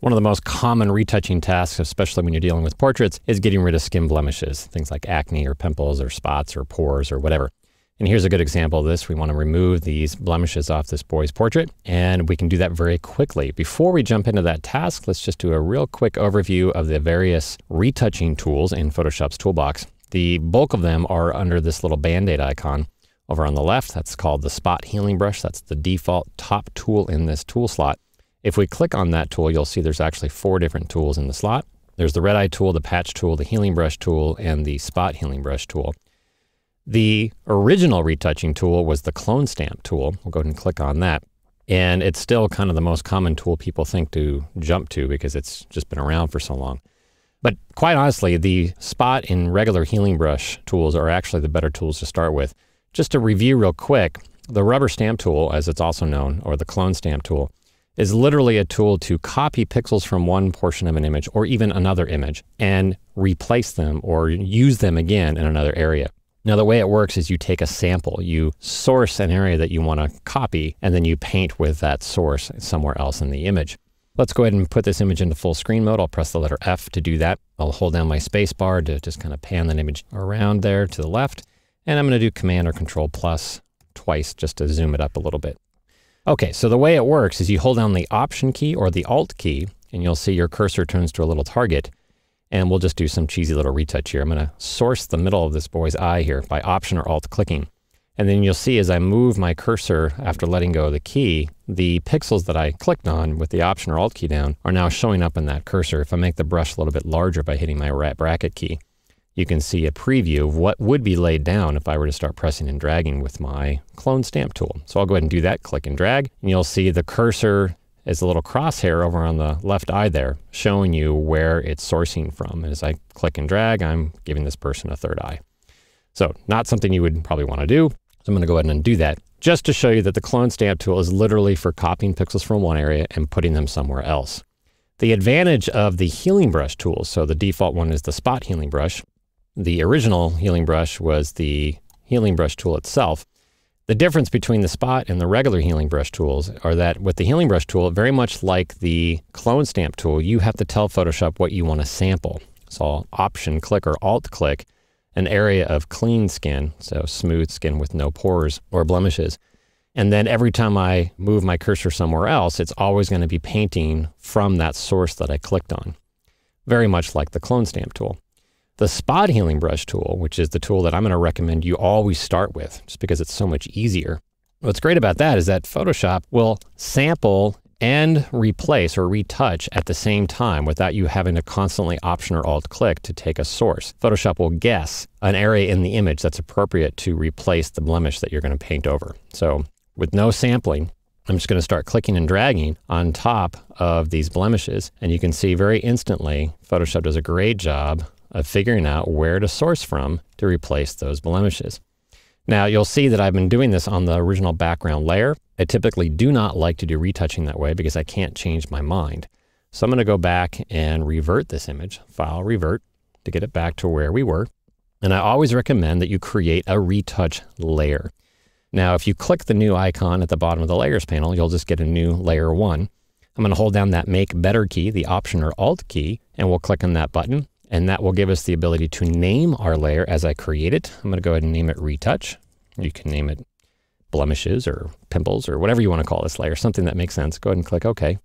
One of the most common retouching tasks, especially when you're dealing with portraits, is getting rid of skin blemishes, things like acne or pimples or spots or pores or whatever. And here's a good example of this. We want to remove these blemishes off this boy's portrait, and we can do that very quickly. Before we jump into that task, let's just do a real quick overview of the various retouching tools in Photoshop's toolbox. The bulk of them are under this little Band-Aid icon over on the left. That's called the Spot Healing Brush. That's the default top tool in this tool slot. If we click on that tool, you'll see there's actually 4 different tools in the slot. There's the red eye tool, the patch tool, the healing brush tool, and the spot healing brush tool. The original retouching tool was the clone stamp tool. We'll go ahead and click on that. And it's still kind of the most common tool people think to jump to because it's just been around for so long. But quite honestly, the spot and regular healing brush tools are actually the better tools to start with. Just to review real quick, the rubber stamp tool, as it's also known, or the clone stamp tool, is literally a tool to copy pixels from one portion of an image or even another image and replace them or use them again in another area. Now, the way it works is you take a sample, you source an area that you want to copy, and then you paint with that source somewhere else in the image. Let's go ahead and put this image into full screen mode. I'll press the letter F to do that. I'll hold down my space bar to just kind of pan the image around there to the left. And I'm going to do Command or Control plus twice just to zoom it up a little bit. Okay, so the way it works is you hold down the Option key or the Alt key, and you'll see your cursor turns to a little target. And we'll just do some cheesy little retouch here. I'm going to source the middle of this boy's eye here by Option or Alt clicking. And then you'll see as I move my cursor after letting go of the key, the pixels that I clicked on with the Option or Alt key down are now showing up in that cursor. If I make the brush a little bit larger by hitting my right bracket key, you can see a preview of what would be laid down if I were to start pressing and dragging with my clone stamp tool. So I'll go ahead and do that, click and drag, and you'll see the cursor is a little crosshair over on the left eye there, showing you where it's sourcing from. And as I click and drag, I'm giving this person a third eye. So not something you would probably want to do. So I'm going to go ahead and undo that just to show you that the clone stamp tool is literally for copying pixels from one area and putting them somewhere else. The advantage of the healing brush tool, so the default one is the spot healing brush. The original healing brush was the healing brush tool itself. The difference between the spot and the regular healing brush tools are that with the healing brush tool, very much like the clone stamp tool, you have to tell Photoshop what you want to sample. So I'll Option click or Alt click an area of clean skin, so smooth skin with no pores or blemishes. And then every time I move my cursor somewhere else, it's always going to be painting from that source that I clicked on. Very much like the clone stamp tool. The spot healing brush tool, which is the tool that I'm going to recommend you always start with, just because it's so much easier. What's great about that is that Photoshop will sample and replace or retouch at the same time without you having to constantly Option or Alt click to take a source. Photoshop will guess an area in the image that's appropriate to replace the blemish that you're going to paint over. So with no sampling, I'm just going to start clicking and dragging on top of these blemishes, and you can see very instantly Photoshop does a great job of figuring out where to source from to replace those blemishes. Now you'll see that I've been doing this on the original background layer. I typically do not like to do retouching that way because I can't change my mind. So I'm going to go back and revert this image, File, Revert, to get it back to where we were. And I always recommend that you create a retouch layer. Now if you click the new icon at the bottom of the Layers panel, you'll just get a new Layer 1. I'm going to hold down that Make Better key, the Option or Alt key, and we'll click on that button. And that will give us the ability to name our layer as I create it. I'm going to go ahead and name it Retouch. You can name it Blemishes or Pimples or whatever you want to call this layer, something that makes sense. Go ahead and click OK.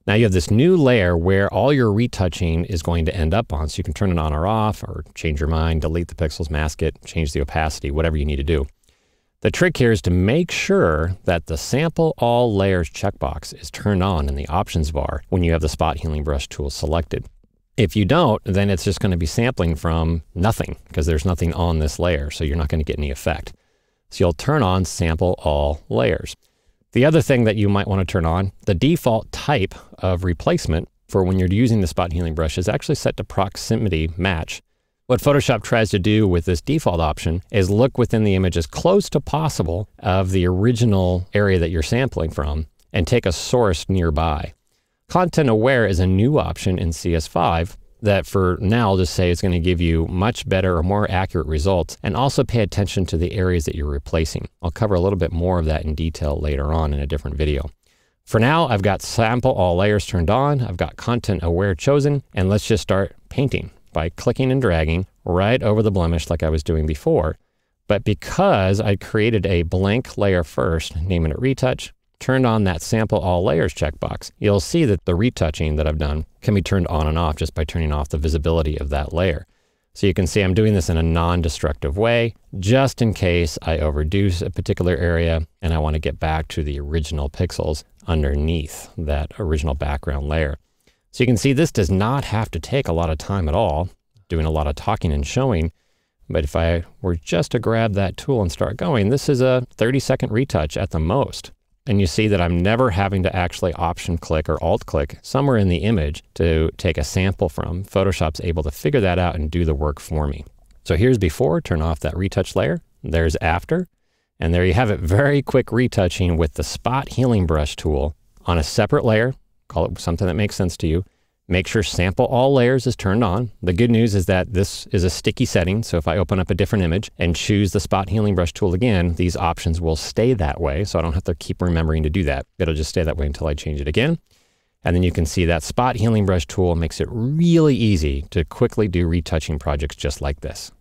Now you have this new layer where all your retouching is going to end up on. So you can turn it on or off or change your mind, delete the pixels, mask it, change the opacity, whatever you need to do. The trick here is to make sure that the Sample All Layers checkbox is turned on in the Options bar when you have the Spot Healing Brush tool selected. If you don't, then it's just going to be sampling from nothing because there's nothing on this layer, so you're not going to get any effect. So you'll turn on Sample All Layers. The other thing that you might want to turn on, the default type of replacement for when you're using the Spot Healing Brush is actually set to Proximity Match. What Photoshop tries to do with this default option is look within the image as close to possible of the original area that you're sampling from and take a source nearby. Content Aware is a new option in CS5 that for now I'll just say is going to give you much better or more accurate results and also pay attention to the areas that you're replacing. I'll cover a little bit more of that in detail later on in a different video. For now, I've got sample all layers turned on, I've got content aware chosen, and let's just start painting by clicking and dragging right over the blemish like I was doing before. But because I created a blank layer first, naming it retouch, turned on that sample all layers checkbox, you'll see that the retouching that I've done can be turned on and off just by turning off the visibility of that layer. So you can see I'm doing this in a non-destructive way, just in case I overdo a particular area and I want to get back to the original pixels underneath that original background layer. So you can see this does not have to take a lot of time at all, doing a lot of talking and showing. But if I were just to grab that tool and start going, this is a 30-second retouch at the most. And you see that I'm never having to actually option click or alt click somewhere in the image to take a sample from. Photoshop's able to figure that out and do the work for me. So here's before, turn off that retouch layer. There's after. And there you have it, very quick retouching with the spot healing brush tool on a separate layer. Call it something that makes sense to you. Make sure sample all layers is turned on. The good news is that this is a sticky setting. So if I open up a different image and choose the spot healing brush tool again, these options will stay that way. So I don't have to keep remembering to do that. It'll just stay that way until I change it again. And then you can see that spot healing brush tool makes it really easy to quickly do retouching projects just like this.